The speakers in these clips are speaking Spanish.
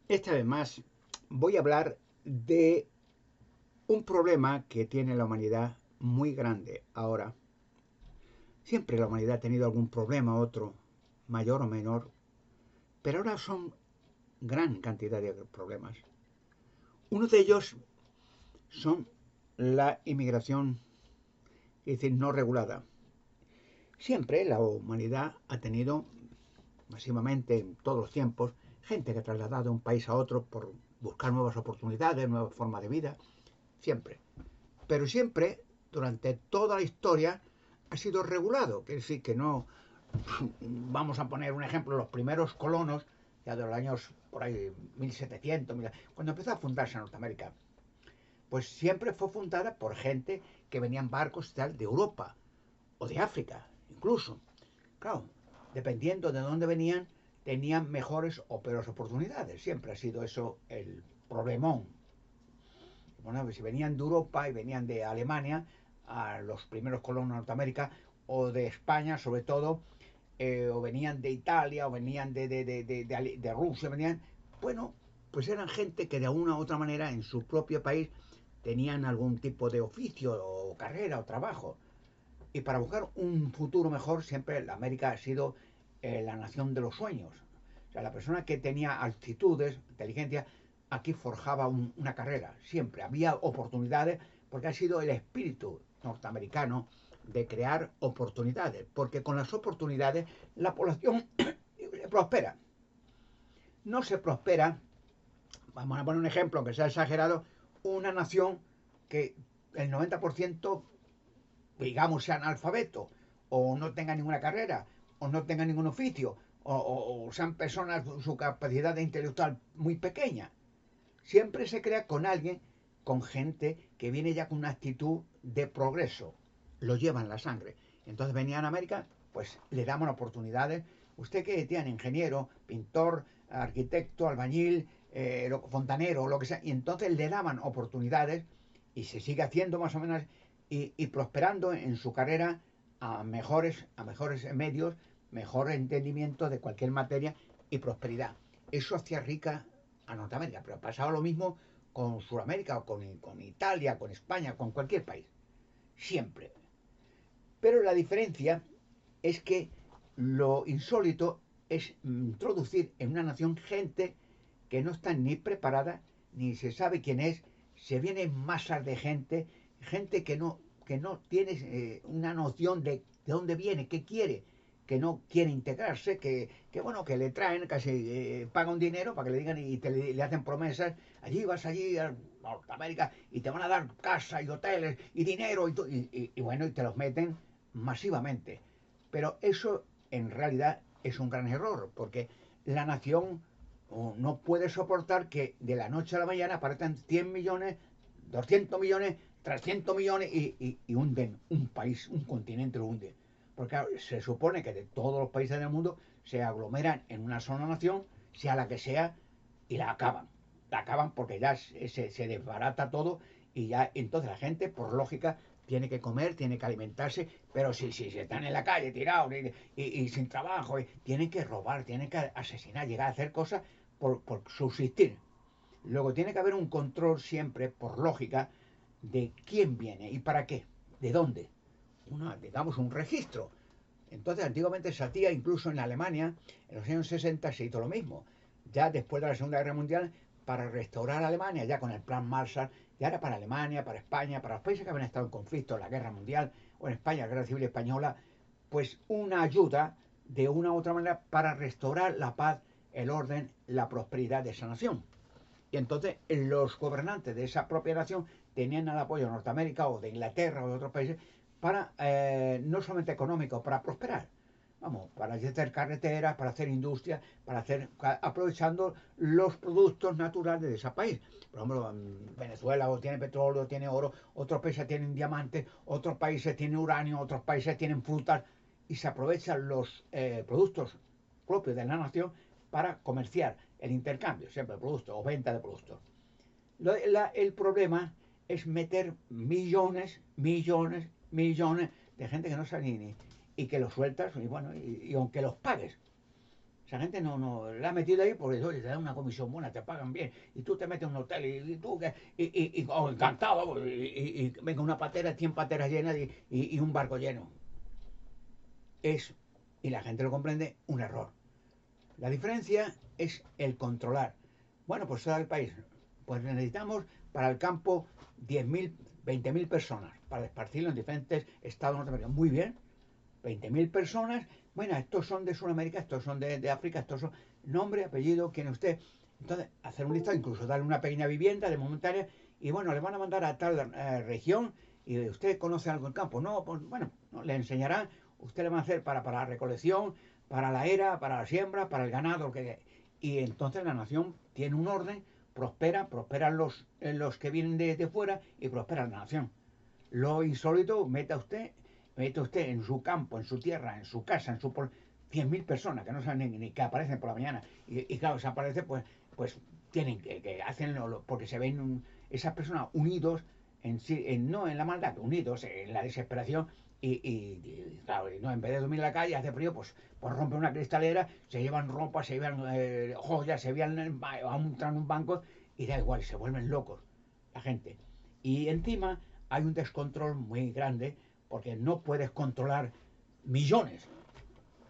Esta vez más voy a hablar de un problema que tiene la humanidad muy grande ahora. Siempre la humanidad ha tenido algún problema, otro, mayor o menor, pero ahora son gran cantidad de problemas. Uno de ellos son la inmigración, es decir, no regulada. Siempre la humanidad ha tenido, masivamente en todos los tiempos, gente que ha trasladado de un país a otro por buscar nuevas oportunidades, nuevas formas de vida, siempre. Pero siempre, durante toda la historia, ha sido regulado. Quiere decir que no, vamos a poner un ejemplo, los primeros colonos, ya de los años por ahí 1700, cuando empezó a fundarse Norteamérica, pues siempre fue fundada por gente que venían barcos tal de Europa o de África, incluso. Claro, dependiendo de dónde venían, tenían mejores o peores oportunidades. Siempre ha sido eso el problemón. Bueno, si venían de Europa y venían de Alemania, a los primeros colonos de Norteamérica, o de España sobre todo, o venían de Italia, o venían de Rusia, venían, bueno, pues eran gente que de una u otra manera en su propio país tenían algún tipo de oficio o carrera o trabajo. Y para buscar un futuro mejor, siempre la América ha sido la nación de los sueños. O sea, la persona que tenía altitudes, inteligencia, aquí forjaba una carrera. Siempre había oportunidades porque ha sido el espíritu norteamericano de crear oportunidades. Porque con las oportunidades la población prospera. No se prospera, vamos a poner un ejemplo que sea exagerado, una nación que el 90% digamos, sea analfabeto, o no tenga ninguna carrera, o no tenga ningún oficio, o sean personas su capacidad intelectual muy pequeña. Siempre se crea con alguien, con gente que viene ya con una actitud de progreso. Lo llevan en la sangre. Entonces venían a América, pues le daban oportunidades. Usted que tiene ingeniero, pintor, arquitecto, albañil, fontanero, lo que sea, y entonces le daban oportunidades y se sigue haciendo más o menos y prosperando en su carrera a mejores medios, mejor entendimiento de cualquier materia y prosperidad. Eso hacía rica a Norteamérica, pero pasaba lo mismo con Sudamérica, o con Italia, con España, con cualquier país. Siempre. Pero la diferencia es que lo insólito es introducir en una nación gente que no está ni preparada, ni se sabe quién es, se vienen masas de gente, gente que no tiene una noción de dónde viene, qué quiere, que no quiere integrarse, que bueno, que le traen, casi paga un dinero para que le digan y le hacen promesas, allí vas allí a Norteamérica y te van a dar casa y hoteles y dinero y bueno, y te los meten masivamente. Pero eso en realidad es un gran error, porque la nación no puede soportar que de la noche a la mañana aparezcan 100 millones, 200 millones, 300 millones y hunden un país, un continente lo hunde. Porque claro, se supone que de todos los países del mundo se aglomeran en una sola nación, sea la que sea, y la acaban. La acaban porque ya se desbarata todo y ya entonces la gente, por lógica, tiene que comer, tiene que alimentarse, pero si están en la calle tirados y sin trabajo, tienen que robar, tienen que asesinar, llegar a hacer cosas por subsistir. Luego tiene que haber un control siempre, por lógica, de quién viene y para qué, de dónde. Digamos, un registro. Entonces, antiguamente se hacía, incluso en Alemania, en los años 60 se hizo lo mismo. Ya después de la Segunda Guerra Mundial, para restaurar Alemania, ya con el plan Marshall, ya era para Alemania, para España, para los países que habían estado en conflicto en la Guerra Mundial, o en España, la Guerra Civil Española, pues una ayuda de una u otra manera para restaurar la paz, el orden, la prosperidad de esa nación. Y entonces los gobernantes de esa propia nación tenían el apoyo de Norteamérica o de Inglaterra o de otros países para, no solamente económico, para prosperar. Vamos, para hacer carreteras, para hacer industria, para hacer, aprovechando los productos naturales de ese país. Por ejemplo, Venezuela tiene petróleo, tiene oro, otros países tienen diamantes, otros países tienen uranio, otros países tienen frutas, y se aprovechan los productos propios de la nación para comerciar, el intercambio, siempre de productos o venta de productos. El problema es meter millones, millones, millones de gente que no sabe ni y que los sueltas y bueno, y aunque los pagues, Esa gente no la ha metido ahí porque oye, te dan una comisión buena, te pagan bien, y tú te metes en un hotel y tú oh, encantado, venga una patera, 100 pateras llenas y un barco lleno. Es, y la gente lo comprende, un error. La diferencia es el controlar. Bueno, pues todo el país. Pues necesitamos para el campo 10.000, 20.000 personas para esparcirlo en diferentes estados norteamericanos. Muy bien, 20.000 personas. Bueno, estos son de Sudamérica, estos son de África, estos son nombre, apellido, quién es usted. Entonces, hacer un listado, incluso darle una pequeña vivienda de momentaria y bueno, le van a mandar a tal región y usted conoce algo del campo. No, pues bueno, no, le enseñarán, usted le va a hacer para la recolección, para la era, para la siembra, para el ganado, que, y entonces la nación tiene un orden, prosperan los que vienen de fuera y prospera la nación. Lo insólito, meta usted en su campo, en su tierra, en su casa, en su 100.000 personas que no saben ni que aparecen por la mañana. Y claro, se aparece, pues tienen que hacen porque se ven esas personas unidos no en la maldad, unidos en la desesperación claro, y no, en vez de dormir en la calle, hace frío, pues rompen una cristalera, se llevan ropa, se llevan joyas, se llevan a un banco y da igual, se vuelven locos la gente. Y encima hay un descontrol muy grande porque no puedes controlar millones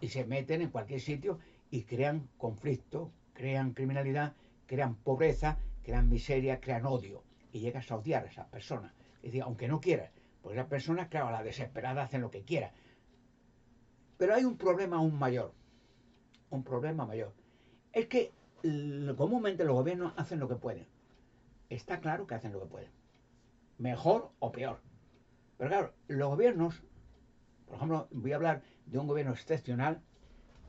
y se meten en cualquier sitio y crean conflicto, crean criminalidad, crean pobreza, crean miseria, crean odio y llegas a odiar a esas personas. Es decir, aunque no quieras, porque esas personas, claro, a la desesperada hacen lo que quieran. Pero hay un problema aún mayor, un problema mayor. Es que comúnmente los gobiernos hacen lo que pueden. Está claro que hacen lo que pueden. Mejor o peor. Pero claro, los gobiernos, por ejemplo, voy a hablar de un gobierno excepcional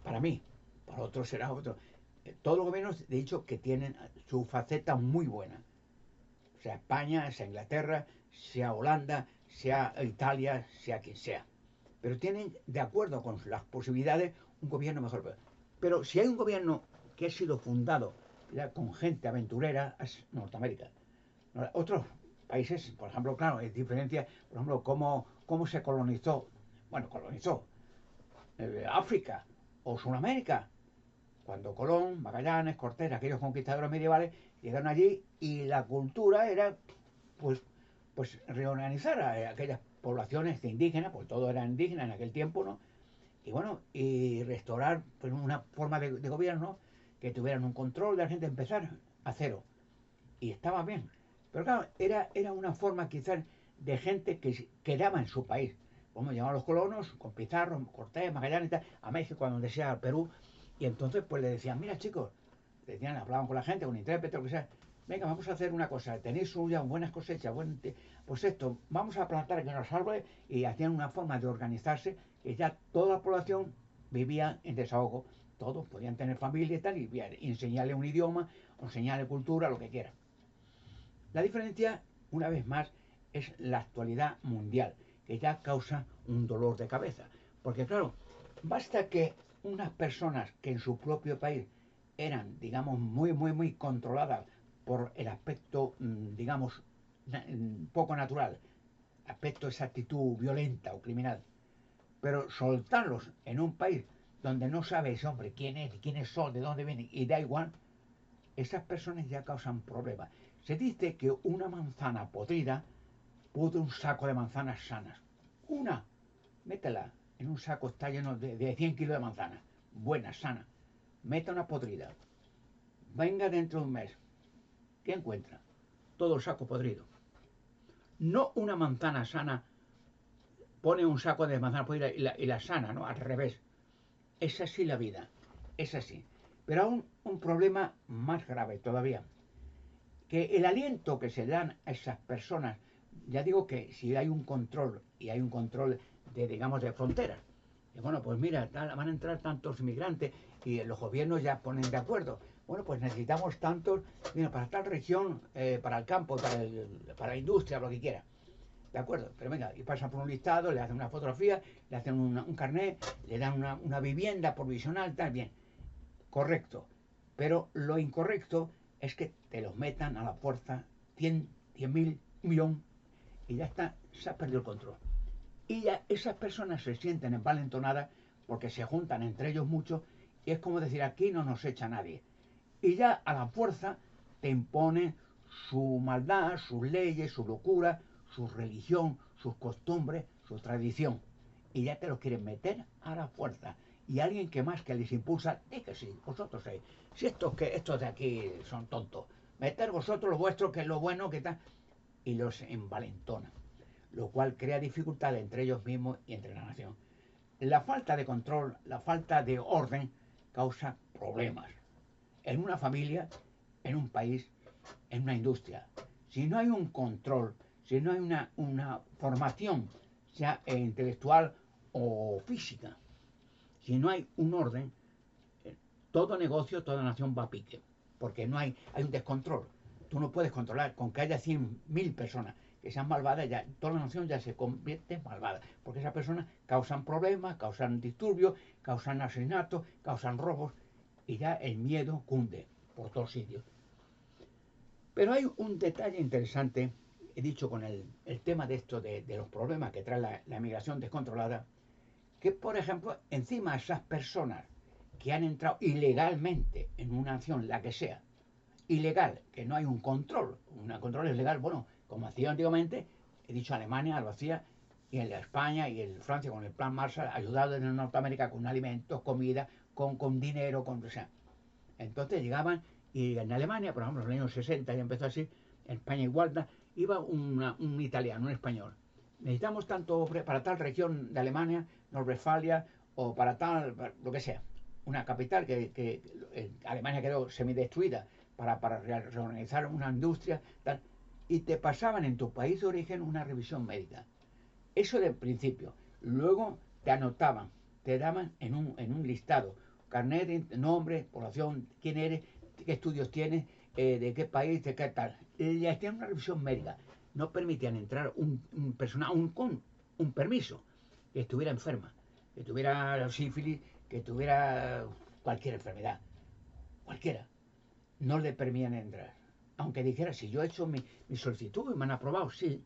para mí, para otros será otro. Todos los gobiernos, de hecho, que tienen su faceta muy buena. Sea España, sea Inglaterra, sea Holanda, sea Italia, sea quien sea. Pero tienen, de acuerdo con las posibilidades, un gobierno mejor. Pero si hay un gobierno que ha sido fundado ya con gente aventurera, es Norteamérica. Otros países, por ejemplo, claro, es diferencia, por ejemplo, cómo se colonizó, bueno, colonizó África o Sudamérica, cuando Colón, Magallanes, Cortés, aquellos conquistadores medievales, llegaron allí y la cultura era, pues, pues reorganizar a aquellas poblaciones de indígenas, pues todo era indígena en aquel tiempo, ¿no? Y bueno, y restaurar pues, una forma de gobierno que tuvieran un control de la gente, empezar a cero. Y estaba bien. Pero claro, era una forma quizás de gente que quedaba en su país. Como llamaban los colonos, con Pizarro, Cortés, Magallanes, a México, a donde sea, a Perú. Y entonces pues le decían, mira chicos, decían, hablaban con la gente, con intérprete, lo que sea, venga, vamos a hacer una cosa, tenéis ya buenas cosechas, pues esto, vamos a plantar aquí unos árboles y hacían una forma de organizarse que ya toda la población vivía en desahogo, todos podían tener familia y tal, y enseñarle un idioma, o enseñarle cultura, lo que quieran. La diferencia, una vez más, es la actualidad mundial, que ya causa un dolor de cabeza. Porque claro, basta que unas personas que en su propio país eran, digamos, muy controladas por el aspecto, digamos, poco natural, aspecto de esa actitud violenta o criminal, pero soltarlos en un país donde no sabe ese hombre quién es, quiénes son, de dónde vienen, y da igual, esas personas ya causan problemas. Se dice que una manzana podrida puede un saco de manzanas sanas. Una, métela en un saco, está lleno de 100 kilos de manzanas, buena, sana. Meta una podrida. Venga dentro de un mes. ¿Qué encuentra? Todo el saco podrido. No una manzana sana pone un saco de manzana podrida y la sana, ¿no? Al revés. Es así la vida. Es así. Pero aún un problema más grave todavía. Que el aliento que se dan a esas personas, ya digo que si hay un control y hay un control de, digamos, de fronteras, y bueno, pues mira, van a entrar tantos inmigrantes y los gobiernos ya ponen de acuerdo. Bueno, pues necesitamos tantos, mira, para tal región, para el campo, para la industria, lo que quiera. De acuerdo, pero venga, y pasan por un listado, le hacen una fotografía, le hacen un carnet, le dan una vivienda provisional, tal, bien, correcto. Pero lo incorrecto es que te los metan a la fuerza 100.000, un millón, y ya está, se ha perdido el control. Y ya esas personas se sienten envalentonadas porque se juntan entre ellos mucho Y es como decir, aquí no nos echa nadie. Y ya a la fuerza te imponen su maldad, sus leyes, su locura, su religión, sus costumbres, su tradición. Y ya te lo quieren meter a la fuerza. Y alguien que más que les impulsa, di que sí, vosotros si estos de aquí son tontos, meter vosotros lo vuestro, que es lo bueno, que está, y los envalentona, lo cual crea dificultades entre ellos mismos y entre la nación. La falta de control, la falta de orden causa problemas en una familia, en un país, en una industria. Si no hay un control, si no hay una formación, sea intelectual o física, si no hay un orden, todo negocio, toda nación va a pique, porque hay un descontrol. Tú no puedes controlar, con que haya 100.000 personas que sean malvadas, ya toda la nación ya se convierte en malvada, porque esas personas causan problemas, causan disturbios, causan asesinatos, causan robos, y ya el miedo cunde por todos sitios. Pero hay un detalle interesante, he dicho con el tema de esto, de los problemas que trae la inmigración descontrolada, que por ejemplo, encima esas personas que han entrado ilegalmente en una nación, la que sea, ilegal, que no hay un control es legal, bueno, como hacía antiguamente, he dicho Alemania lo hacía, y en España y en Francia con el plan Marshall, ayudado en Norteamérica con alimentos, comida, con dinero, o sea. Entonces llegaban, y en Alemania, por ejemplo, en los años 60 ya empezó así, en España igual, iba un italiano, un español. Necesitamos tanto para tal región de Alemania, Nordrefalia, o para tal, lo que sea. Una capital que Alemania quedó semidestruida para reorganizar una industria, tal, y te pasaban en tu país de origen una revisión médica. Eso de principio. Luego te anotaban, te daban en un listado, carnet, nombre, población, quién eres, qué estudios tienes, de qué país, de qué tal. Y hacían una revisión médica. No permitían entrar un persona, con un permiso, que estuviera enferma, que tuviera sífilis, que tuviera cualquier enfermedad, cualquiera. No le permitían entrar. Aunque dijera, si yo he hecho mi solicitud y me han aprobado, sí,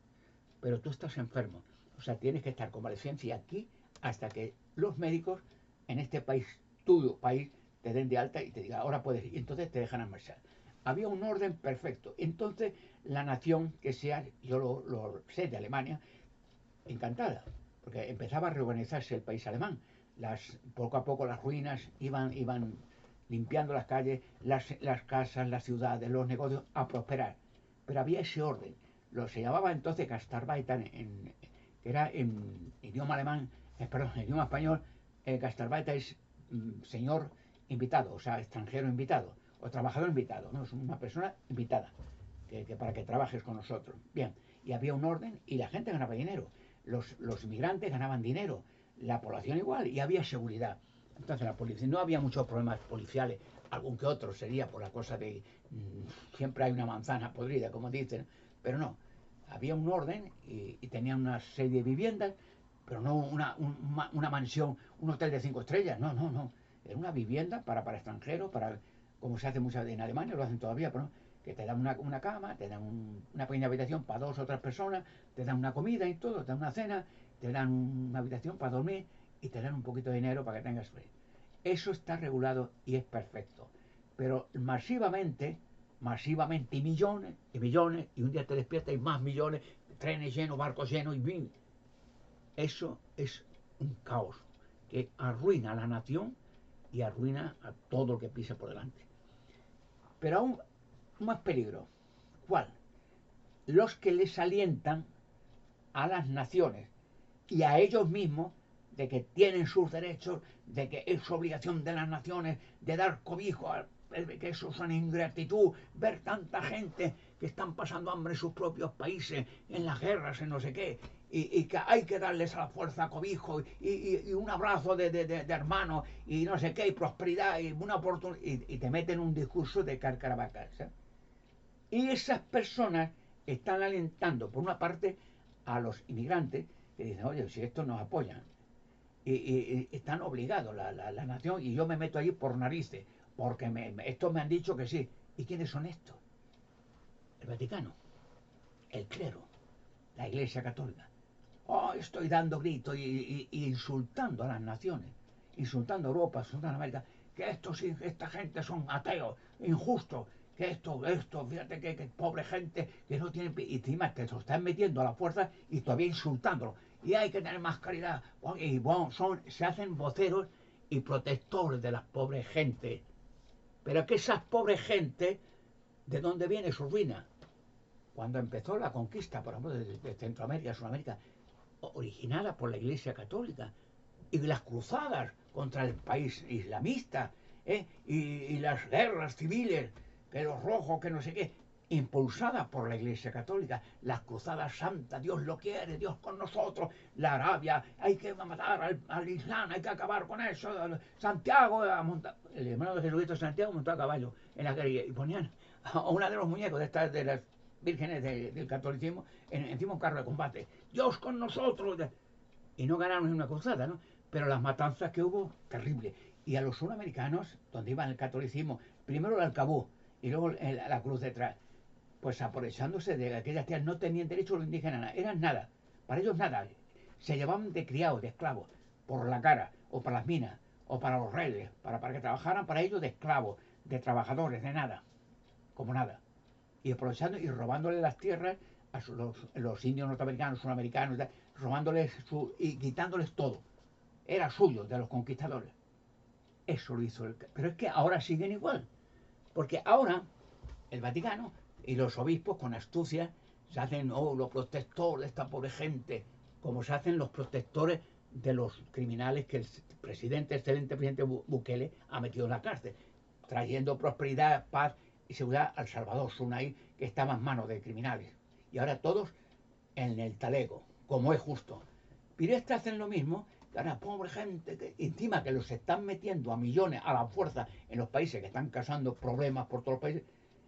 pero tú estás enfermo. O sea, tienes que estar convalecencia aquí hasta que los médicos en este país, tuyo país, te den de alta y te digan, ahora puedes ir. Y entonces te dejan marchar. Había un orden perfecto. Entonces, la nación que sea, yo lo sé de Alemania, encantada, porque empezaba a reorganizarse el país alemán. Poco a poco las ruinas iban limpiando las calles, las casas, las ciudades, los negocios, a prosperar. Pero había ese orden. Se llamaba entonces Gastarbeiter, que era en idioma alemán, perdón, en idioma español, Gastarbeiter es señor invitado, o sea, extranjero invitado, o trabajador invitado, ¿no? Es una persona invitada, que para que trabajes con nosotros. Bien, y había un orden y la gente ganaba dinero. Los inmigrantes ganaban dinero, la población igual, y había seguridad. Entonces la policía, no había muchos problemas policiales, algún que otro sería por la cosa de siempre hay una manzana podrida, como dicen, pero no, había un orden y tenían una serie de viviendas, pero no una mansión, un hotel de 5 estrellas, no, no, no, era una vivienda para extranjeros, como se hace muchas en Alemania, lo hacen todavía, pero no, que te dan una cama, te dan una pequeña habitación para 2 o 3 personas, te dan una comida y todo, te dan una cena, te dan una habitación para dormir y te dan un poquito de dinero para que tengas frío. Eso está regulado y es perfecto. Pero masivamente, y millones, y un día te despiertas y más millones, trenes llenos, barcos llenos, y ¡bing! Eso es un caos que arruina a la nación y arruina a todo lo que pisa por delante. Pero aún más peligro. ¿Cuál? Los que les alientan a las naciones y a ellos mismos de que tienen sus derechos, de que es obligación de las naciones de dar cobijo, que eso es una ingratitud, ver tanta gente que están pasando hambre en sus propios países, en las guerras, en no sé qué, y que hay que darles a la fuerza cobijo y un abrazo de hermano y no sé qué, y prosperidad y una oportunidad, y te meten un discurso de carcarabacar, ¿sabes? Y esas personas están alentando, por una parte, a los inmigrantes que dicen, oye, si estos nos apoyan, y están obligados la nación, y yo me meto allí por narices, porque estos me han dicho que sí. ¿Y quiénes son estos? El Vaticano, el clero, la Iglesia Católica. Oh, estoy dando gritos y insultando a las naciones, insultando a Europa, insultando a América, que esta gente son ateos, injustos, que fíjate que pobre gente que no tiene... Y encima te lo están metiendo a la fuerza y todavía insultándolo. Y hay que tener más caridad. Y bueno, se hacen voceros y protectores de las pobres gente. Pero que esas pobres gente, ¿de dónde viene su ruina? Cuando empezó la conquista, por ejemplo, de Centroamérica, Sudamérica, originada por la Iglesia Católica, y las cruzadas contra el país islamista, y las guerras civiles, que los rojos, que no sé qué, impulsadas por la Iglesia Católica, las cruzadas santas, Dios lo quiere, Dios con nosotros, la Arabia, hay que matar al Islam, hay que acabar con eso, Santiago, el hermano de Jesucristo Santiago montó a caballo en la guerrilla y ponían a una de los muñecos de las vírgenes del catolicismo encima un carro de combate, Dios con nosotros, y no ganaron en una cruzada, ¿no? Pero las matanzas que hubo, terrible. Y a los sudamericanos, donde iban el catolicismo, primero el alcabú y luego la cruz detrás, pues aprovechándose de aquellas tierras, no tenían derecho los indígenas, eran nada, para ellos nada. Se llevaban de criados, de esclavos, por la cara, o para las minas, o para los reyes, para que trabajaran para ellos de esclavos, de trabajadores, de nada, como nada. Y aprovechando y robándole las tierras a los indios norteamericanos, sudamericanos, robándoles y quitándoles todo. Era suyo, de los conquistadores. Eso lo hizo el... Pero es que ahora siguen igual. Porque ahora el Vaticano y los obispos con astucia se hacen los protectores de esta pobre gente, como se hacen los protectores de los criminales que el excelente presidente Bukele ha metido en la cárcel, trayendo prosperidad, paz y seguridad al Salvador Sunay, que estaba en manos de criminales. Y ahora todos en el talego, como es justo. Pero estos hacen lo mismo, que ahora pobre gente, que encima que los están metiendo a millones a la fuerza en los países que están causando problemas por todos los países.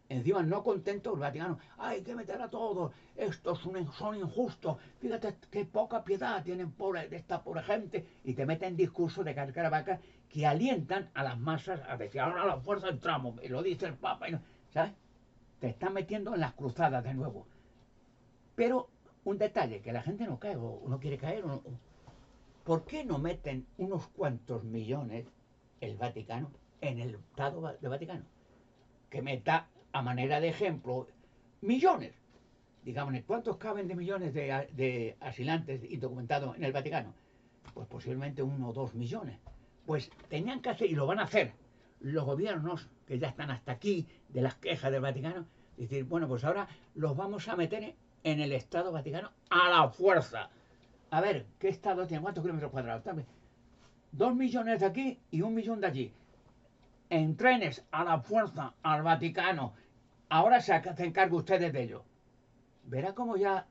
Encima no contentos el Vaticano, hay que meter a todos, estos son injustos, fíjate qué poca piedad tienen de esta pobre gente, y te meten discursos de caravaca que alientan a las masas a decir, ahora a la fuerza entramos, y lo dice el Papa, ¿sabes? Te están metiendo en las cruzadas de nuevo. Pero un detalle, que la gente no cae, o no quiere caer, ¿por qué no meten unos cuantos millones el Vaticano en el Estado de Vaticano? Que meta a manera de ejemplo millones. Digamos, ¿cuántos caben de millones de asilantes indocumentados en el Vaticano? Pues posiblemente 1 o 2 millones. Pues tenían que hacer, y lo van a hacer, los gobiernos que ya están hasta aquí de las quejas del Vaticano, decir, bueno, pues ahora los vamos a meter en el Estado Vaticano a la fuerza. A ver, ¿qué Estado tiene? ¿Cuántos kilómetros cuadrados? 2 millones de aquí y 1 millón de allí. En trenes a la fuerza al Vaticano. Ahora se hacen cargo ustedes de ello. Verá como ya,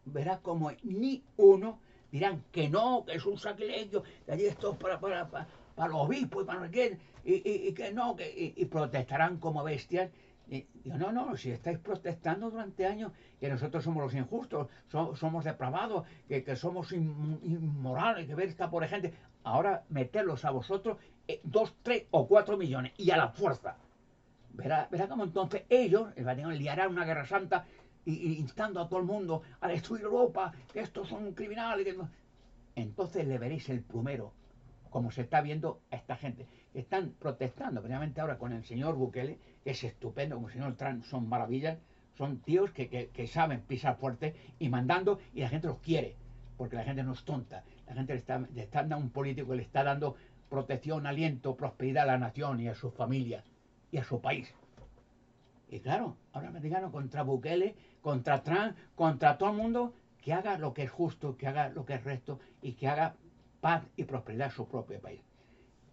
verá como ni uno dirán que no, que es un sacrilegio, que allí esto es para los obispos y para qué, y que no, y protestarán como bestias. Y digo, no, si estáis protestando durante años que nosotros somos los injustos, somos depravados, que somos inmorales, que ver esta pobre gente, ahora meterlos a vosotros 2, 3 o 4 millones y a la fuerza. Verá cómo entonces ellos, el Vaticano, liarán una guerra santa y instando a todo el mundo a destruir Europa, que estos son criminales. Entonces le veréis el plumero, como se está viendo a esta gente. Están protestando, precisamente ahora con el señor Bukele, que es estupendo, como el señor Trump, son maravillas, son tíos que saben pisar fuerte y mandando, y la gente los quiere, porque la gente no es tonta. La gente le está dando a un político que le está dando protección, aliento, prosperidad a la nación y a sus familias y a su país. Y claro, ahora el Vaticano contra Bukele, contra Trump, contra todo el mundo, que haga lo que es justo, que haga lo que es recto y que haga paz y prosperidad en su propio país.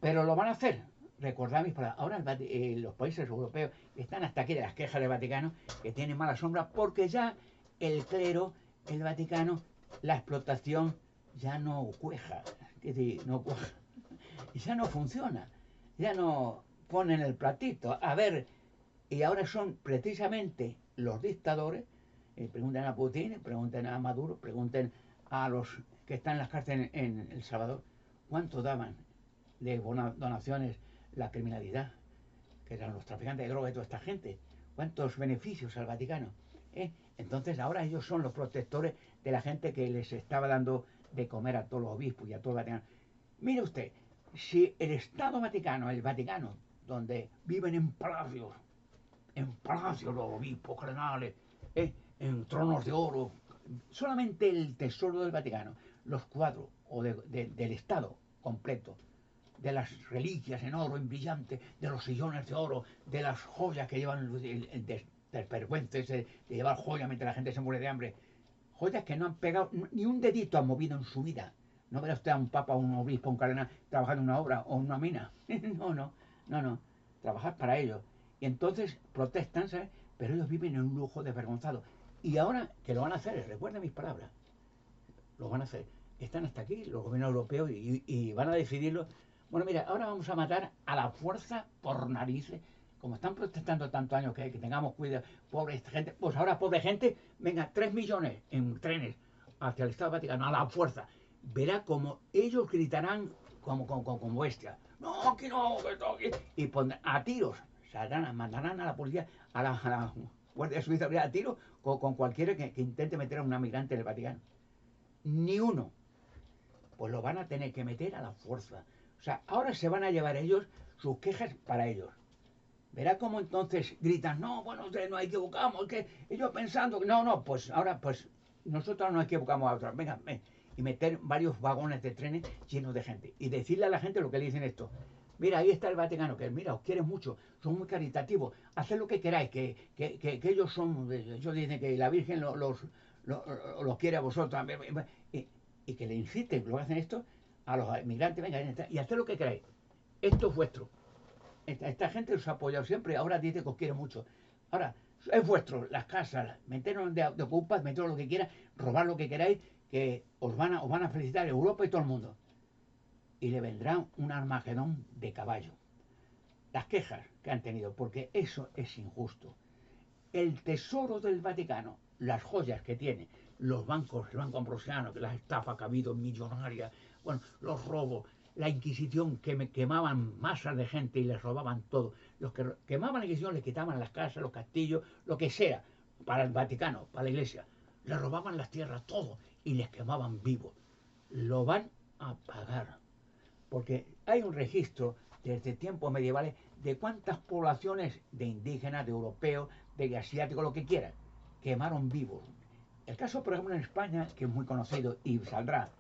Pero lo van a hacer. Recordad mis palabras. Ahora los países europeos están hasta aquí de las quejas del Vaticano, que tienen mala sombra, porque ya el clero, el Vaticano, la explotación ya no cueja. Es decir, no cueja. Ya no funciona. Ya no ponen el platito. A ver, y ahora son precisamente los dictadores, pregunten a Putin, pregunten a Maduro, pregunten a los que están en las cárceles en El Salvador, ¿cuánto daban de donaciones la criminalidad, que eran los traficantes de droga y toda esta gente? ¿Cuántos beneficios al Vaticano? Entonces ahora ellos son los protectores de la gente que les estaba dando de comer a todos los obispos y a todo el Vaticano. Mire usted, si el Estado Vaticano, el Vaticano, donde viven en palacios los obispos, cardenales, en tronos de oro, solamente el tesoro del Vaticano, los cuadros del Estado completo, de las reliquias en oro, en brillante, de los sillones de oro, de las joyas que llevan del pergüenzo ese de llevar joyas mientras la gente se muere de hambre, joyas que no han pegado, ni un dedito han movido en su vida. No verá usted a un papa, un obispo, un cardenal trabajando en una obra o en una mina. No, no, no, no. Trabajar para ellos. Y entonces protestan, ¿sabes? Pero ellos viven en un lujo desvergonzado. Y ahora que lo van a hacer, recuerden mis palabras, lo van a hacer. Están hasta aquí los gobiernos europeos y van a decidirlo. Bueno, mira, ahora vamos a matar a la fuerza por narices. Como están protestando tantos años que tengamos cuidado, pobre gente, pues ahora pobre gente, venga, 3 millones en trenes hacia el Estado Vaticano, a la fuerza. Verá como ellos gritarán como bestias. No, aquí no, que esto aquí. Y pondrán a tiros, mandarán a la policía, a la Guardia Suiza a tiros con cualquiera que intente meter a una migrante en el Vaticano. Ni uno. Pues lo van a tener que meter a la fuerza. O sea, ahora se van a llevar ellos sus quejas para ellos. Verá cómo entonces gritan, no, bueno, nos equivocamos, que ellos pensando que no, no, pues ahora pues nosotros nos equivocamos a otros. Venga, ven. Y meter varios vagones de trenes llenos de gente. Y decirle a la gente lo que le dicen esto. Mira, ahí está el Vaticano, que mira, os quieren mucho, son muy caritativos, haced lo que queráis, que ellos son, ellos dicen que la Virgen los quiere a vosotros. Y, y que le inciten, lo que hacen esto, a los inmigrantes, venga, y haced lo que queráis. Esto es vuestro. Esta gente os ha apoyado siempre, ahora dice que os quiere mucho. Ahora, es vuestro, las casas, meteros de ocupas, meteros lo que quieras, robar lo que queráis, que os van a felicitar Europa y todo el mundo. Y le vendrá un Armagedón de caballo. Las quejas que han tenido, porque eso es injusto. El tesoro del Vaticano, las joyas que tiene, los bancos, el Banco Ambrosiano, que las estafas que ha habido millonarias, bueno, los robos, la Inquisición, que me quemaban masas de gente y les robaban todo. Los que quemaban la Inquisición les quitaban las casas, los castillos, lo que sea, para el Vaticano, para la Iglesia. Les robaban las tierras, todo, y les quemaban vivos. Lo van a pagar porque hay un registro desde tiempos medievales de cuántas poblaciones de indígenas, de europeos, de asiáticos, lo que quieran, quemaron vivos. El caso, por ejemplo, en España, que es muy conocido y saldrá,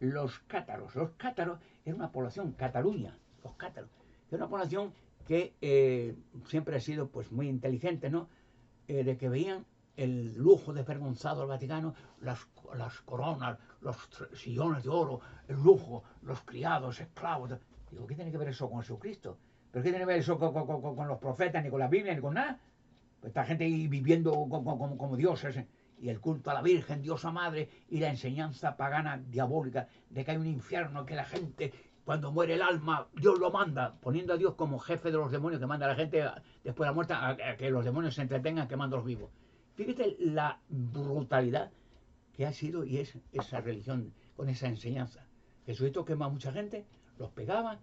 los cátaros. Los cátaros era una población, Cataluña, los cátaros, que era una población que siempre ha sido pues muy inteligente, ¿no? De que veían el lujo desvergonzado del Vaticano, las coronas, los sillones de oro, el lujo, los criados, esclavos. Digo, ¿qué tiene que ver eso con Jesucristo? ¿Pero qué tiene que ver eso con los profetas, ni con la Biblia, ni con nada? Pues esta gente ahí viviendo como dioses, y el culto a la Virgen, Diosa Madre, y la enseñanza pagana diabólica de que hay un infierno, que la gente, cuando muere el alma, Dios lo manda, poniendo a Dios como jefe de los demonios, que manda a la gente después de la muerte a que los demonios se entretengan quemando los vivos. Fíjate la brutalidad que ha sido y es esa religión con esa enseñanza. Jesucristo quema a mucha gente, los pegaba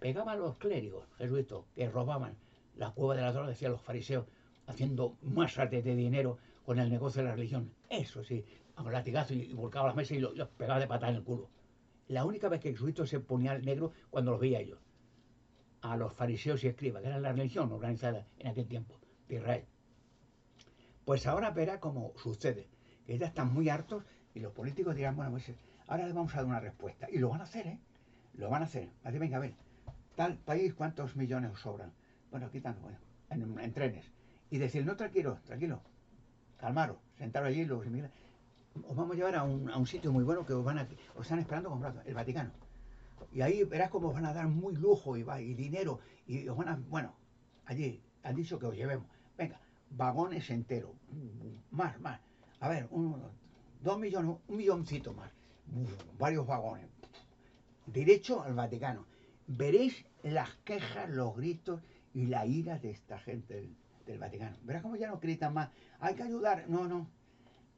a los clérigos, Jesucristo, que robaban la cueva de la droga, decían los fariseos, haciendo masas de dinero con el negocio de la religión. Eso sí, a un latigazo y volcaba las mesas y los pegaba de patada en el culo. La única vez que Jesucristo se ponía al negro cuando los veía ellos, a los fariseos y escribas, que era la religión organizada en aquel tiempo de Israel. Pues ahora verá cómo sucede, que ya están muy hartos y los políticos dirán, bueno, pues ahora les vamos a dar una respuesta. Y lo van a hacer, ¿eh? Lo van a hacer. Así, venga, a ver, tal país, ¿cuántos millones os sobran? Bueno, aquí están, bueno, en trenes. Y decir, no, tranquilo, tranquilo, calmaros, sentaros allí los inmigrantes. Os vamos a llevar a un sitio muy bueno que os están esperando con brazos, el Vaticano. Y ahí verás cómo os van a dar muy lujo y dinero. Y os van a, bueno, allí han dicho que os llevemos. Venga, vagones enteros, más. A ver, 2 millones, un milloncito más, varios vagones. Derecho al Vaticano. Veréis las quejas, los gritos y la ira de esta gente del Vaticano. Verás cómo ya no gritan más. Hay que ayudar. No, no.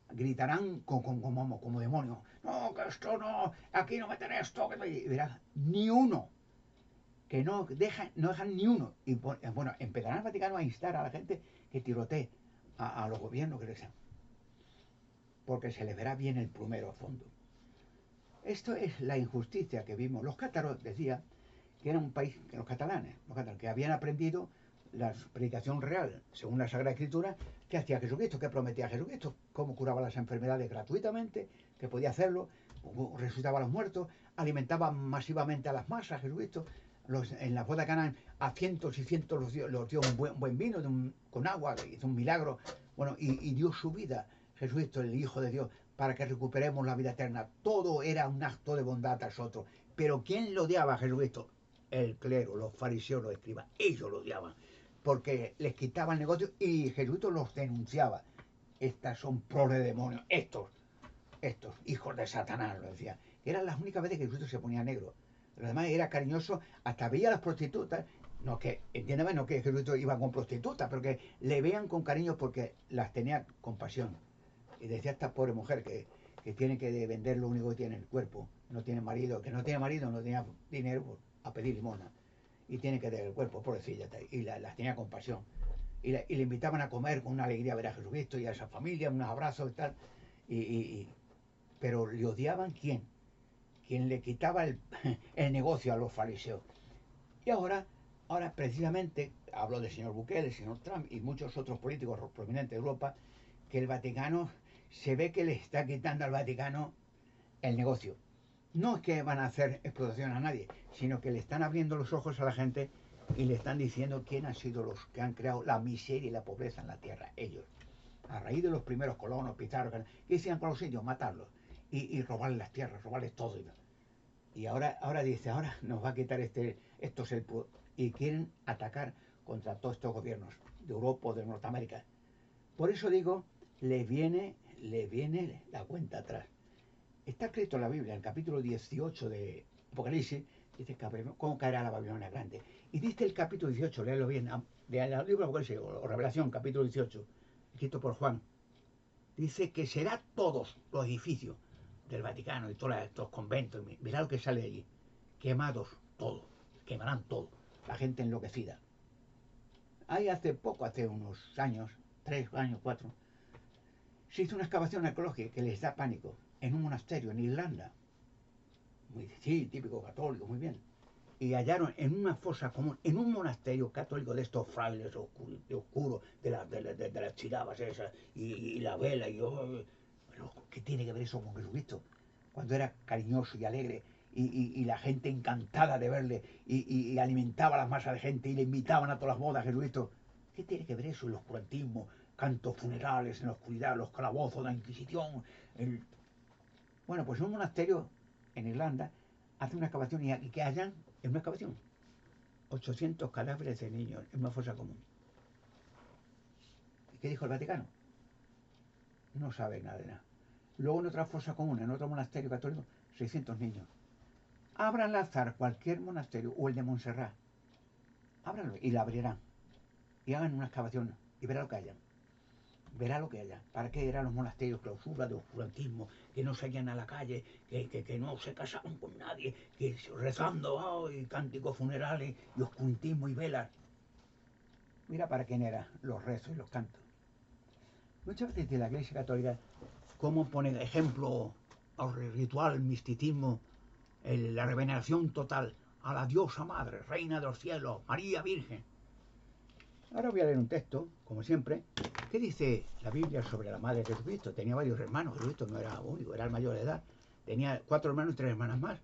Gritarán como demonios. No, que esto no. Aquí no meten esto. Y verás, ni uno. Que no dejan ni uno. Y bueno, empezarán el Vaticano a instar a la gente que tirotee a los gobiernos que les sean. Porque se les verá bien el plumero a fondo. Esto es la injusticia que vimos. Los cátaros, decía, que era un país, que los catalanes, que habían aprendido la predicación real, según la Sagrada Escritura, que hacía Jesucristo, que prometía Jesucristo, cómo curaba las enfermedades gratuitamente, que podía hacerlo, resucitaba a los muertos, alimentaba masivamente a las masas, Jesucristo. En la boda de Canaán a cientos y cientos los dio un buen vino con agua, hizo un milagro, bueno, y dio su vida, Jesucristo, el Hijo de Dios, para que recuperemos la vida eterna. Todo era un acto de bondad tras otro. Pero ¿quién lo odiaba a Jesucristo? El clero, los fariseos, los escribas. Ellos lo odiaban, porque les quitaba el negocio y Jesucristo los denunciaba. Estas son proles de demonios, estos hijos de Satanás, lo decía. Eran las únicas veces que Jesucristo se ponía negro. Lo demás era cariñoso, hasta veía a las prostitutas. No, que, entiéndame, no que Jesucristo iba con prostitutas, pero que le vean con cariño porque las tenía compasión. Y decía esta pobre mujer que tiene que vender lo único que tiene el cuerpo. No tiene marido, que no tiene marido, no tenía dinero a pedir limosna. Y tiene que dar el cuerpo, pobrecilla. Y las tenía compasión. Y le invitaban a comer con una alegría a ver a Jesucristo y a esa familia, unos abrazos y tal. Pero le odiaban ¿quién? Quien le quitaba el negocio a los fariseos. Y ahora precisamente, hablo del señor Bukele, el señor Trump y muchos otros políticos prominentes de Europa, que el Vaticano, se ve que le está quitando al Vaticano el negocio. No es que van a hacer explotación a nadie, sino que le están abriendo los ojos a la gente y le están diciendo quién han sido los que han creado la miseria y la pobreza en la tierra, ellos. A raíz de los primeros colonos, Pizarro, ¿qué hacían con los indios? Matarlos y robarles las tierras, robarles todo. Y ahora dice, ahora nos va a quitar estos y quieren atacar contra todos estos gobiernos de Europa o de Norteamérica. Por eso digo, le viene la cuenta atrás. Está escrito en la Biblia, en el capítulo 18 de Apocalipsis, dice cómo caerá la Babilonia grande. Y dice el capítulo 18, léelo bien, del libro de Apocalipsis o Revelación, capítulo 18, escrito por Juan. Dice que será todos los edificios del Vaticano y todos estos conventos, mirá lo que sale de allí, quemados todos, quemarán todo, la gente enloquecida. Ahí hace unos años, 3 años, 4, se hizo una excavación arqueológica que les da pánico en un monasterio en Irlanda, sí, típico católico, muy bien, y hallaron en una fosa común, en un monasterio católico de estos frailes oscuros, de las chirabas esas, y la vela, pero ¿qué tiene que ver eso con Jesucristo? Cuando era cariñoso y alegre, y la gente encantada de verle, y alimentaba a las masas de gente, y le invitaban a todas las bodas a Jesucristo. ¿Qué tiene que ver eso? El oscurantismo, cantos funerales en la oscuridad, los calabozos, la Inquisición. Bueno, pues un monasterio en Irlanda hace una excavación y que hallan en una excavación 800 cadáveres de niños en una fosa común. ¿Y qué dijo el Vaticano? No sabe nada de nada. Luego en otra fosa común, en otro monasterio católico, 600 niños. Abran al azar cualquier monasterio o el de Montserrat. Ábranlo y la abrirán. Y hagan una excavación y verá lo que hayan. Verá lo que haya. ¿Para qué eran los monasterios? Clausura de oscurantismo, que no salían a la calle, que no se casaban con nadie, que rezando, y cánticos funerales, y oscurantismo y velas. Mira para quién eran los rezos y los cantos. Muchas veces de la Iglesia Católica, cómo pone de ejemplo al ritual, el misticismo, la reveneración total a la diosa madre, reina de los cielos, María Virgen. Ahora voy a leer un texto, como siempre. ¿Qué dice la Biblia sobre la madre de Jesucristo? Tenía varios hermanos, Jesucristo no era único, era el mayor de edad. Tenía 4 hermanos y 3 hermanas más.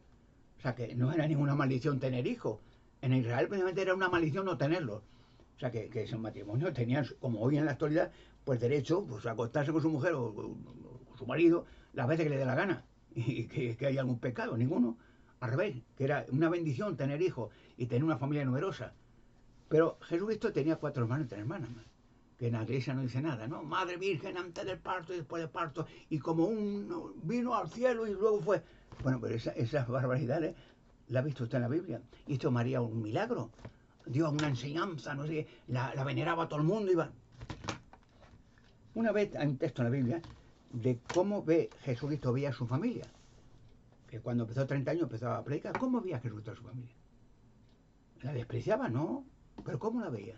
O sea que no era ninguna maldición tener hijos. En Israel precisamente era una maldición no tenerlos. O sea que ese matrimonio tenían, como hoy en la actualidad, pues derecho pues, a acostarse con su mujer o con su marido las veces que le dé la gana. Y que haya algún pecado, ninguno. Al revés, que era una bendición tener hijos y tener una familia numerosa. Pero Jesucristo tenía 4 hermanos y 3 hermanas más, que en la iglesia no dice nada, ¿no? Madre Virgen antes del parto y después del parto, y como uno vino al cielo y luego fue. Bueno, pero esas barbaridades las ha visto usted en la Biblia. Hizo María un milagro, dio una enseñanza, no sé, la veneraba a todo el mundo. Una vez hay un texto en la Biblia de cómo Jesucristo veía a su familia, que cuando empezó 30 años empezó a predicar. ¿Cómo veía Jesucristo a su familia? ¿La despreciaba? No. ¿Pero cómo la veía?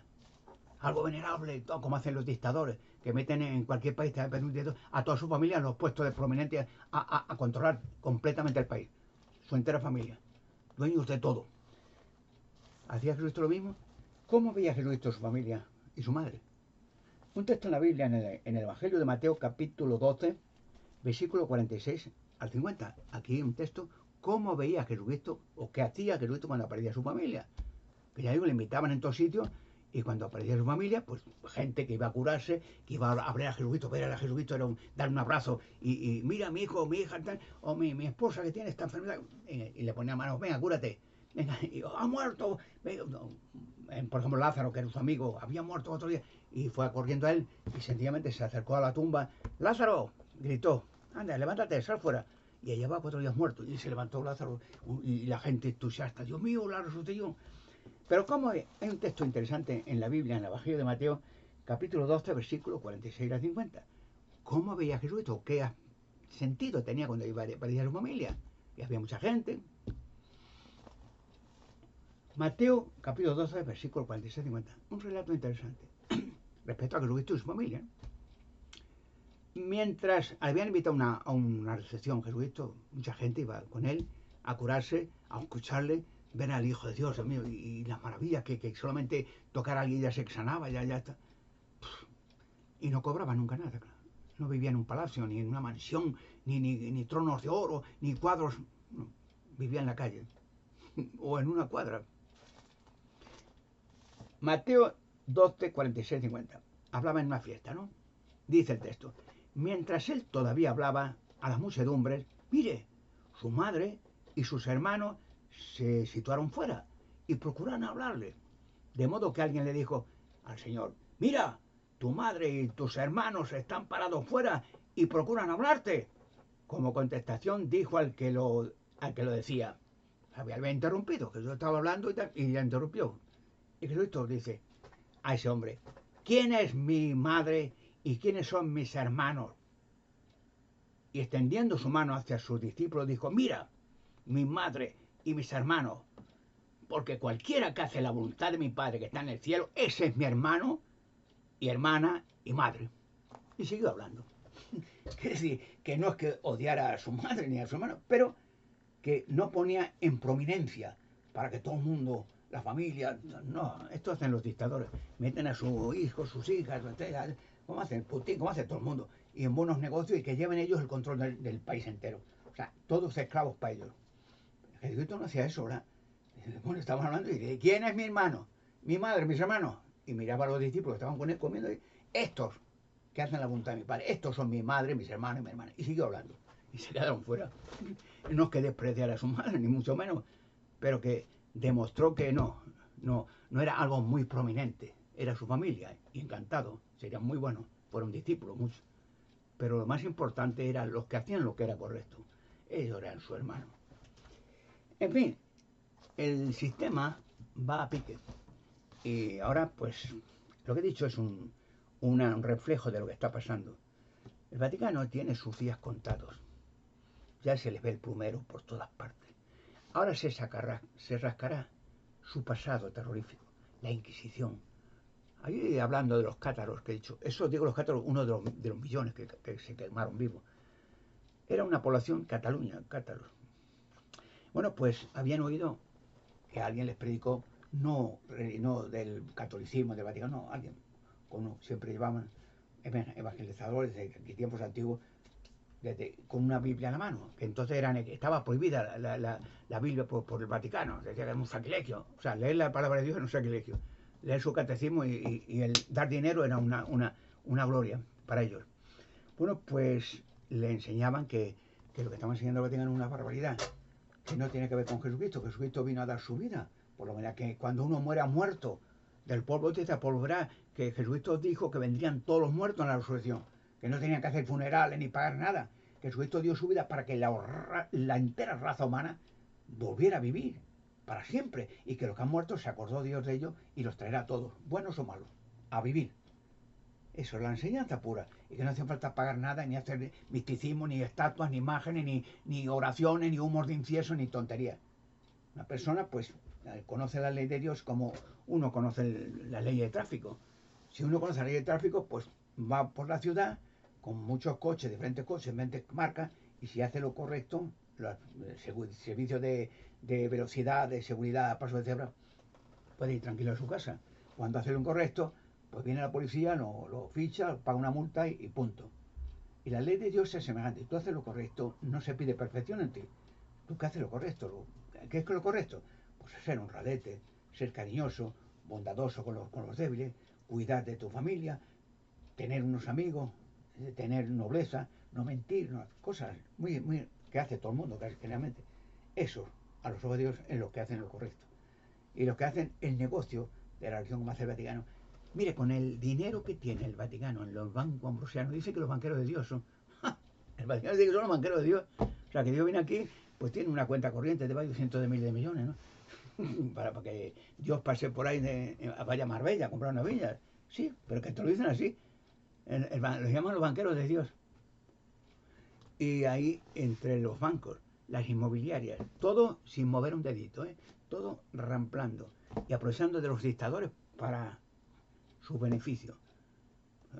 Algo venerable, todo como hacen los dictadores, que meten en cualquier país a toda su familia en los puestos de prominentes a controlar completamente el país, su entera familia, dueños de todo. ¿Hacía Jesucristo lo mismo? ¿Cómo veía Jesucristo a su familia y su madre? Un texto en la Biblia, en el Evangelio de Mateo, capítulo 12, versículo 46 al 50. Aquí un texto, ¿cómo veía Jesucristo o qué hacía Jesucristo cuando aparecía su familia? Que ya digo, le invitaban en todos sitios y cuando aparecía su familia, pues gente que iba a curarse, que iba a hablar a Jesucristo, ver a Jesucristo, era dar un abrazo y mira, mi hijo, mi hija, tal, o mi esposa que tiene esta enfermedad, y le ponía manos, venga, cúrate, venga, y ha muerto, venga, no, por ejemplo Lázaro, que era su amigo, había muerto otro día, y fue corriendo a él y sencillamente se acercó a la tumba, Lázaro, gritó, anda, levántate, sal fuera. Y allá va 4 días muerto. Y se levantó Lázaro y la gente entusiasta, Dios mío, la resucitó. Pero como hay un texto interesante en la Biblia, en el Evangelio de Mateo, capítulo 12, versículos 46 a 50. ¿Cómo veía Jesús esto? ¿Qué sentido tenía cuando iba a ir a su familia? Y había mucha gente. Mateo, capítulo 12, versículos 46 a 50. Un relato interesante respecto a Jesucristo y su familia. Mientras habían invitado a una recepción Jesucristo, mucha gente iba con él a curarse, a escucharle, ver al Hijo de Dios, Dios mío, y las maravillas que solamente tocar a alguien ya se sanaba, ya está. Y no cobraba nunca nada, claro. No vivía en un palacio, ni en una mansión, ni tronos de oro, ni cuadros. No, vivía en la calle o en una cuadra. Mateo 12, 46, 50. Hablaba en una fiesta, ¿no? Dice el texto. Mientras él todavía hablaba a las muchedumbres, mire, su madre y sus hermanos se situaron fuera y procuraron hablarle. De modo que alguien le dijo al Señor, mira, tu madre y tus hermanos están parados fuera y procuran hablarte. Como contestación dijo al que lo decía. Había interrumpido, que yo estaba hablando y ya interrumpió. Y Cristo dice a ese hombre, ¿quién es mi madre y quiénes son mis hermanos? Y extendiendo su mano hacia sus discípulos dijo, mira, mi madre y mis hermanos, porque cualquiera que hace la voluntad de mi Padre que está en el cielo, ese es mi hermano y hermana y madre. Y siguió hablando. Quiere decir que no es que odiara a su madre ni a su hermano, pero que no ponía en prominencia para que todo el mundo, la familia, no, esto hacen los dictadores, meten a sus hijos, sus hijas, como hacen Putin, como hace todo el mundo, y en buenos negocios y que lleven ellos el control del país entero. O sea, todos esclavos para ellos. Jesucristo no hacía eso, ¿verdad? Bueno, estaban hablando y de ¿quién es mi hermano? Mi madre, mis hermanos. Y miraba a los discípulos que estaban con él comiendo y estos que hacen la voluntad de mi padre, estos son mi madre, mis hermanos y mi hermana. Y siguió hablando. Y se quedaron fuera. No es que despreciara a su madre, ni mucho menos, pero que demostró que no era algo muy prominente. Era su familia. Y encantado. Serían muy buenos. Fueron discípulos, muchos. Pero lo más importante eran los que hacían lo que era correcto. Ellos eran su hermano. En fin, el sistema va a pique. Y ahora, pues, lo que he dicho es un reflejo de lo que está pasando. El Vaticano tiene sus días contados. Ya se les ve el plumero por todas partes. Ahora se rascará su pasado terrorífico, la Inquisición. Ahí hablando de los cátaros que he dicho, eso digo los cátaros, uno de los millones que se quemaron vivos. Era una población Cataluña, cátaros. Bueno, pues habían oído que alguien les predicó, no del catolicismo, del Vaticano, no, alguien, siempre llevaban evangelizadores de tiempos antiguos, con una Biblia en la mano, que entonces estaba prohibida la Biblia por el Vaticano, decía que era un sacrilegio, o sea, leer la palabra de Dios era un sacrilegio, leer su catecismo y el dar dinero era una gloria para ellos. Bueno, pues le enseñaban que lo que estaban enseñando el Vaticano es una barbaridad, que no tiene que ver con Jesucristo. Jesucristo vino a dar su vida, por lo menos que cuando uno muera muerto, del polvo te volverá, que Jesucristo dijo que vendrían todos los muertos en la resurrección, que no tenían que hacer funerales ni pagar nada, que Jesucristo dio su vida para que la entera raza humana volviera a vivir para siempre, y que los que han muerto se acordó Dios de ellos y los traerá a todos, buenos o malos, a vivir. Eso es la enseñanza pura. Y que no hace falta pagar nada, ni hacer misticismo, ni estatuas, ni imágenes, ni oraciones, ni humos de incienso, ni tonterías. Una persona, pues, conoce la ley de Dios como uno conoce la ley de tráfico. Si uno conoce la ley de tráfico, pues va por la ciudad con muchos coches, diferentes coches, diferentes marcas, y si hace lo correcto, los servicios de velocidad, de seguridad, paso de cebra, puede ir tranquilo a su casa. Cuando hace lo incorrecto, pues viene la policía, lo ficha, paga una multa y punto. Y la ley de Dios es semejante. Tú haces lo correcto, no se pide perfección en ti. Tú que haces lo correcto. ¿Qué es lo correcto? Pues ser honradete, ser cariñoso, bondadoso con los débiles, cuidar de tu familia, tener unos amigos, tener nobleza, no mentir, no, cosas muy que hace todo el mundo, casi generalmente. Eso, a los ojos de Dios, es lo que hacen lo correcto. Y los que hacen el negocio de la religión como hace el Vaticano. Mire, con el dinero que tiene el Vaticano en los bancos ambrosianos, dice que los banqueros de Dios son. ¡Ja! El Vaticano dice que son los banqueros de Dios. O sea, que Dios viene aquí, pues tiene una cuenta corriente de varios cientos de miles de millones, ¿no? para que Dios pase por ahí, vaya a Marbella a comprar una viña. Sí, pero que te lo dicen así. Los llaman los banqueros de Dios. Y ahí, entre los bancos, las inmobiliarias, todo sin mover un dedito, ¿eh? Todo ramplando y aprovechando de los dictadores para su beneficio.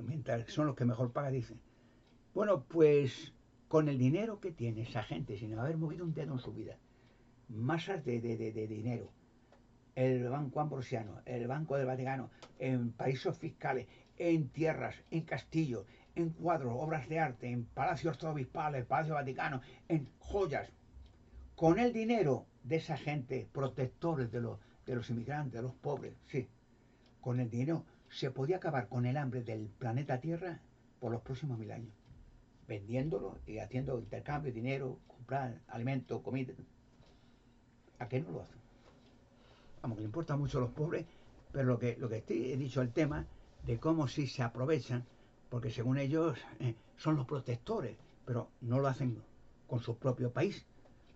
Mientras son los que mejor pagan, dicen. Bueno, pues con el dinero que tiene esa gente, sin haber movido un dedo en su vida, masas de dinero, el Banco Ambrosiano, el Banco del Vaticano, en paraísos fiscales, en tierras, en castillos, en cuadros, obras de arte, en palacios arzobispales, Palacio Vaticano, en joyas, con el dinero de esa gente, protectores de los inmigrantes, de los pobres, sí, con el dinero se podía acabar con el hambre del planeta Tierra por los próximos 1000 años, vendiéndolo y haciendo intercambio de dinero, comprar alimentos, comida. ¿A qué no lo hacen? Vamos, que le importa mucho a los pobres, pero lo que he dicho el tema de cómo sí se aprovechan, porque según ellos son los protectores, pero no lo hacen con su propio país.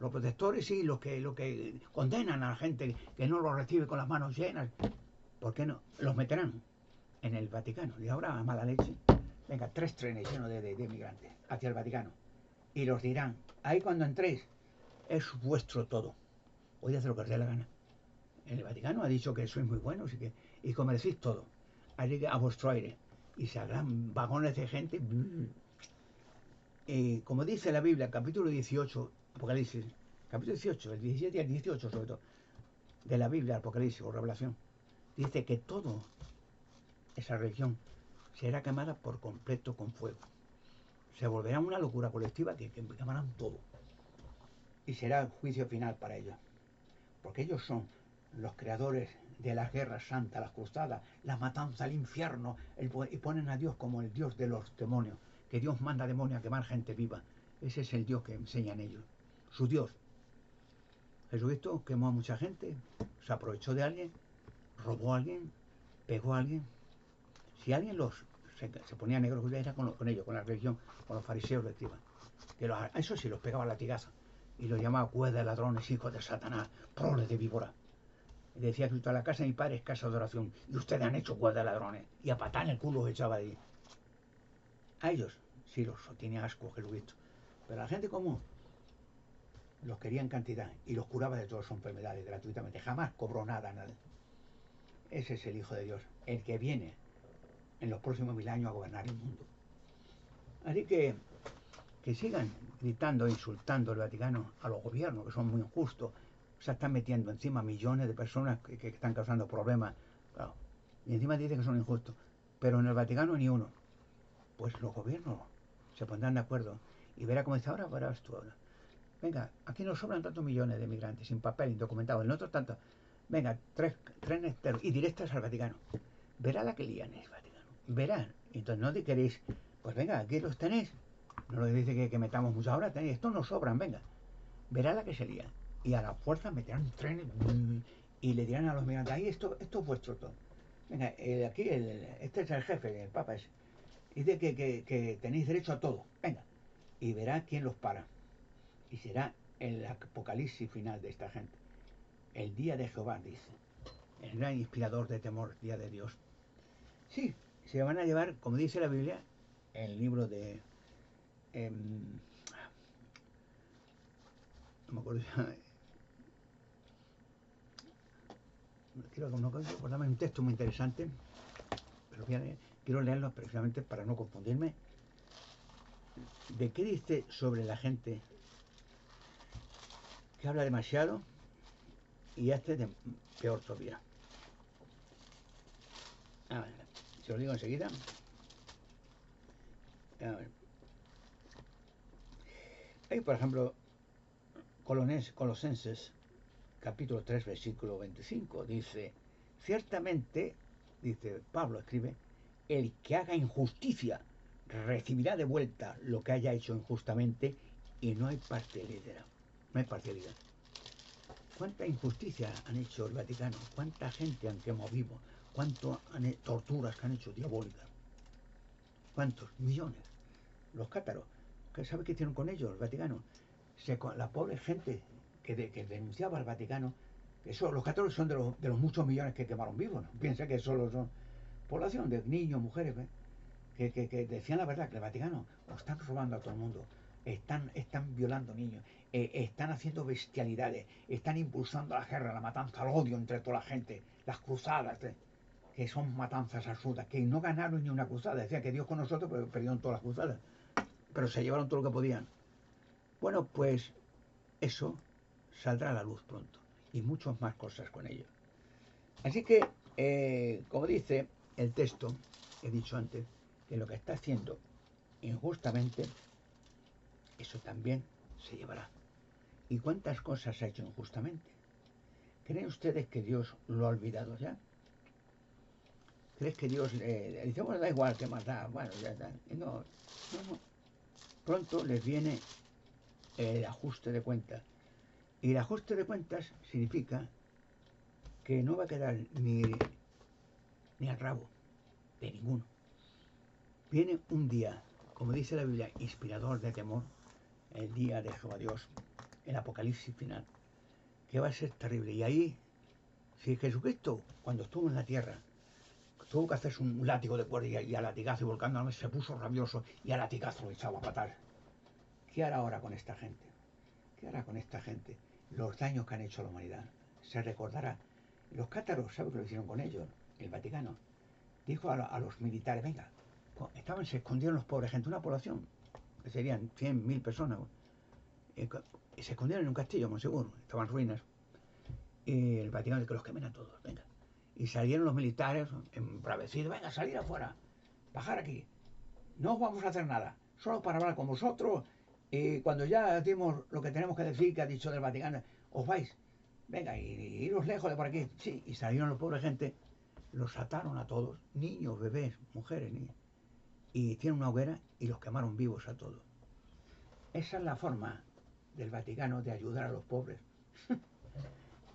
Los protectores sí, los que condenan a la gente que no lo recibe con las manos llenas, ¿por qué no? Los meterán en el Vaticano. Y ahora, a mala leche, venga, 3 trenes llenos de migrantes hacia el Vaticano. Y los dirán, ahí cuando entréis, es vuestro todo. Podéis hacer lo que os dé la gana. El Vaticano ha dicho que sois muy buenos y comercéis todo. Así que a vuestro aire. Y saldrán vagones de gente. Como dice la Biblia, capítulo 18, Apocalipsis, capítulo 18, el 17 y el 18 sobre todo, de la Biblia, Apocalipsis o Revelación, dice que toda esa religión será quemada por completo con fuego. Se volverá una locura colectiva que quemarán todo. Y será el juicio final para ellos. Porque ellos son los creadores de las guerras santas, las cruzadas, la matanza, el infierno, y ponen a Dios como el Dios de los demonios, que Dios manda demonios a quemar gente viva. Ese es el Dios que enseñan ellos, su Dios. Jesucristo quemó a mucha gente, se aprovechó de alguien, robó a alguien, pegó a alguien. Si alguien se ponía negro, era con ellos, con la religión, con los fariseos de escriban. Eso sí, los pegaba a latigazo y los llamaba cuerda de ladrones, hijos de Satanás, proles de víbora. Y decía que la casa de mi padre es casa de oración y ustedes han hecho cuerda de ladrones, y a patar en el culo los echaba de ahí. A ellos sí los tiene asco Jesucristo, pero a la gente común los quería en cantidad y los curaba de todas sus enfermedades gratuitamente, jamás cobró nada. Ese es el Hijo de Dios, el que viene en los próximos 1000 años a gobernar el mundo. Así que sigan gritando, insultando el Vaticano a los gobiernos, que son muy injustos. Se están metiendo encima millones de personas que están causando problemas. Claro. Y encima dicen que son injustos. Pero en el Vaticano ni uno. Pues los gobiernos se pondrán de acuerdo. Y verá cómo dice, ahora verás tú ahora. Venga, aquí nos sobran tantos millones de migrantes sin papel, indocumentados. En otros tantos. Venga, 3 trenes y directos al Vaticano. Verá la que lían el Vaticano. Verán. Entonces no te queréis, pues venga, aquí los tenéis. No lo dice que metamos muchas horas, estos nos sobran, venga. Verá la que se lía. Y a la fuerza meterán trenes y le dirán a los migrantes, ahí esto es vuestro todo. Venga, aquí este es el jefe, el Papa ese. Dice que tenéis derecho a todo. Venga. Y verá quién los para. Y será el apocalipsis final de esta gente. El día de Jehová, dice. El gran inspirador de temor, día de Dios. Sí, se van a llevar, como dice la Biblia, el libro de... no me acuerdo, quiero acordarme un texto muy interesante, pero quiero leerlo precisamente para no confundirme. ¿De qué dice sobre la gente que habla demasiado y hace peor todavía? A ver, se lo digo enseguida. A ver. Hay, por ejemplo, Colosenses, capítulo 3, versículo 25, dice, ciertamente, dice Pablo, escribe, el que haga injusticia recibirá de vuelta lo que haya hecho injustamente y no hay parcialidad. No hay parcialidad. ¿Cuánta injusticia han hecho el Vaticano? ¿Cuánta gente han quemado vivo? ¿Cuántas torturas que han hecho diabólicas? ¿Cuántos? Millones. Los cátaros. ¿Qué sabe qué hicieron con ellos, el Vaticano? La pobre gente que denunciaba al Vaticano, los cátaros son de los muchos millones que quemaron vivos, ¿no? Piensa que solo son población de niños, mujeres, ¿ves? Que decían la verdad, que el Vaticano están robando a todo el mundo, están violando niños, están haciendo bestialidades, están impulsando la guerra, la matanza, el odio entre toda la gente, las cruzadas, que son matanzas absurdas, que no ganaron ni una cruzada. Decía que Dios con nosotros, pero perdieron todas las cruzadas, pero se llevaron todo lo que podían. Bueno, pues eso saldrá a la luz pronto y muchas más cosas con ello. Así que, como dice el texto, he dicho antes, que lo que está haciendo injustamente, eso también se llevará. ¿Y cuántas cosas ha hecho injustamente? ¿Creen ustedes que Dios lo ha olvidado ya? ¿Crees que Dios le dice, bueno, da igual, que más da? Bueno, ya está. No. Pronto les viene el ajuste de cuentas. Y el ajuste de cuentas significa que no va a quedar ni al rabo de ninguno. Viene un día, como dice la Biblia, inspirador de temor, el día de Jehová Dios, el apocalipsis final, que va a ser terrible. Y ahí, si Jesucristo, cuando estuvo en la tierra, tuvo que hacerse un látigo de cuerda y a latigazo y volcando a la mesa, se puso rabioso y a latigazo lo echaba a patar. ¿Qué hará ahora con esta gente? ¿Qué hará con esta gente? Los daños que han hecho a la humanidad. Se recordará. Los cátaros, ¿sabe qué lo hicieron con ellos? El Vaticano dijo a los militares, venga, se escondieron los pobres gente, una población, que serían 100.000 personas, y se escondieron en un castillo, Monsegur, estaban ruinas, y el Vaticano dijo que los quemen a todos, venga. Y salieron los militares embravecidos, venga, salir afuera, bajar aquí, no os vamos a hacer nada, solo para hablar con vosotros, y cuando ya dimos lo que tenemos que decir, que ha dicho del Vaticano, os vais, venga, y iros lejos de por aquí, sí, y salieron los pobres gente, los ataron a todos, niños, bebés, mujeres, niños, y hicieron una hoguera y los quemaron vivos a todos. Esa es la forma del Vaticano de ayudar a los pobres.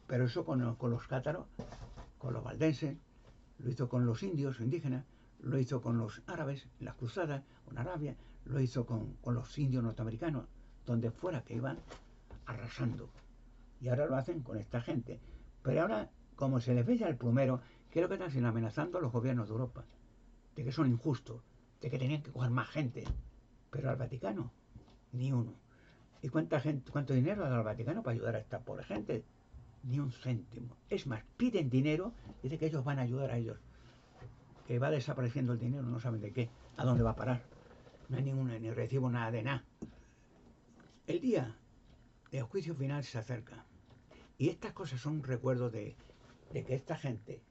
Pero eso con los cátaros, con los valdenses, lo hizo con los indios indígenas, lo hizo con los árabes, en las cruzadas, en Arabia, lo hizo con los indios norteamericanos, donde fuera que iban arrasando. Y ahora lo hacen con esta gente. Pero ahora, como se les ve ya el plumero, creo que están amenazando a los gobiernos de Europa, de que son injustos, de que tenían que coger más gente. Pero al Vaticano, ni uno. ¿Y cuánto dinero ha dado al Vaticano para ayudar a esta pobre gente? Ni un céntimo. Es más, piden dinero, dice que ellos van a ayudar a ellos. Que va desapareciendo el dinero, no saben de qué, a dónde va a parar. No hay ni recibo nada de nada. El día del juicio final se acerca. Y estas cosas son un recuerdo de que esta gente,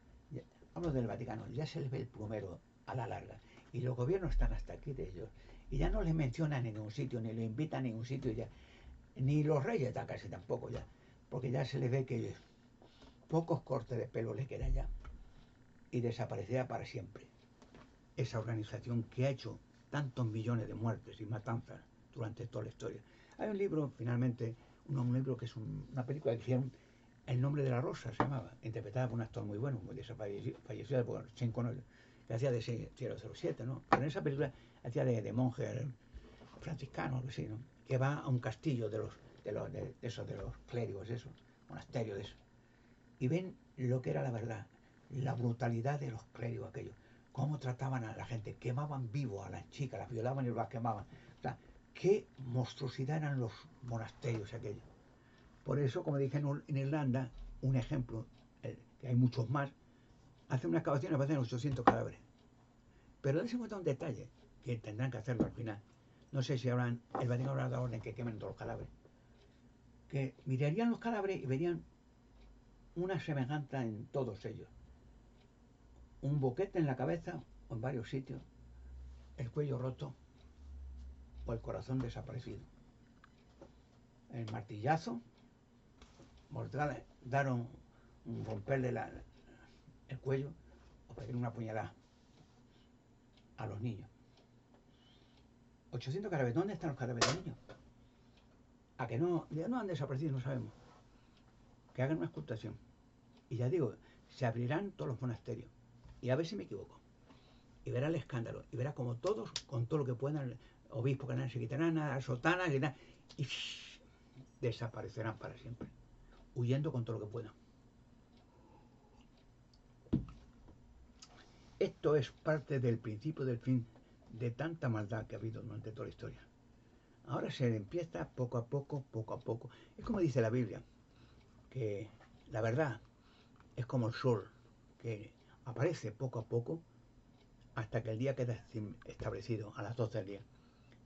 hablo del Vaticano, ya se les ve el plumero a la larga. Y los gobiernos están hasta aquí de ellos. Y ya no les mencionan en ningún sitio, ni les invitan a ningún sitio ya. Ni los reyes están casi tampoco ya. Porque ya se les ve que pocos cortes de pelo les quedan ya. Y desaparecerá para siempre esa organización que ha hecho tantos millones de muertes y matanzas durante toda la historia. Hay un libro, finalmente, un libro que es una película que hicieron, El nombre de la rosa se llamaba, interpretada por un actor muy bueno, muy desaparecido por Sean Connery, que hacía de 007, ¿no? Pero en esa película hacía de monje franciscano, algo así, ¿no? Que va a un castillo de los clérigos, eso, monasterio de eso. Y ven lo que era la verdad, la brutalidad de los clérigos aquellos, cómo trataban a la gente, quemaban vivo a las chicas, las violaban y las quemaban. O sea, qué monstruosidad eran los monasterios aquellos. Por eso, como dije en Irlanda, un ejemplo, que hay muchos más, hace una excavación y aparecen 800 cadáveres. Pero de ese un detalle, que tendrán que hacerlo al final. No sé si el Vaticano habrá dado orden que quemen todos los cadáveres. Que mirarían los cadáveres y verían una semejanza en todos ellos. un boquete en la cabeza o en varios sitios, el cuello roto o el corazón desaparecido. El martillazo, dar romperle el cuello o pedir una puñalada a los niños. 800 cadáveres. ¿Dónde están los cadáveres de niños? A que no han desaparecido, no sabemos. Que hagan una ocultación. Y ya digo, se abrirán todos los monasterios. Y a ver si me equivoco. Y verá el escándalo. Y verá como todos, con todo lo que puedan, obispos que no se quitarán nada, sotanas, y desaparecerán para siempre. Huyendo con todo lo que puedan. Esto es parte del principio del fin de tanta maldad que ha habido durante toda la historia. Ahora se empieza poco a poco, poco a poco. Es como dice la Biblia, que la verdad es como el sol, que aparece poco a poco hasta que el día queda establecido a las 12 del día.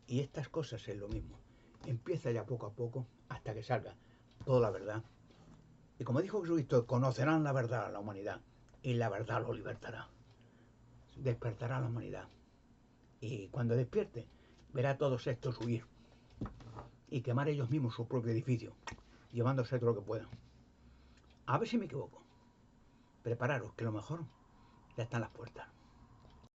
Y estas cosas es lo mismo. Empieza ya poco a poco hasta que salga toda la verdad. Y como dijo Jesucristo, conocerán la verdad a la humanidad y la verdad lo libertará. Despertará a la humanidad. Y cuando despierte, verá a todos estos huir y quemar ellos mismos su propio edificio, llevándose todo lo que puedan. A ver si me equivoco. Prepararos, que lo mejor ya están las puertas.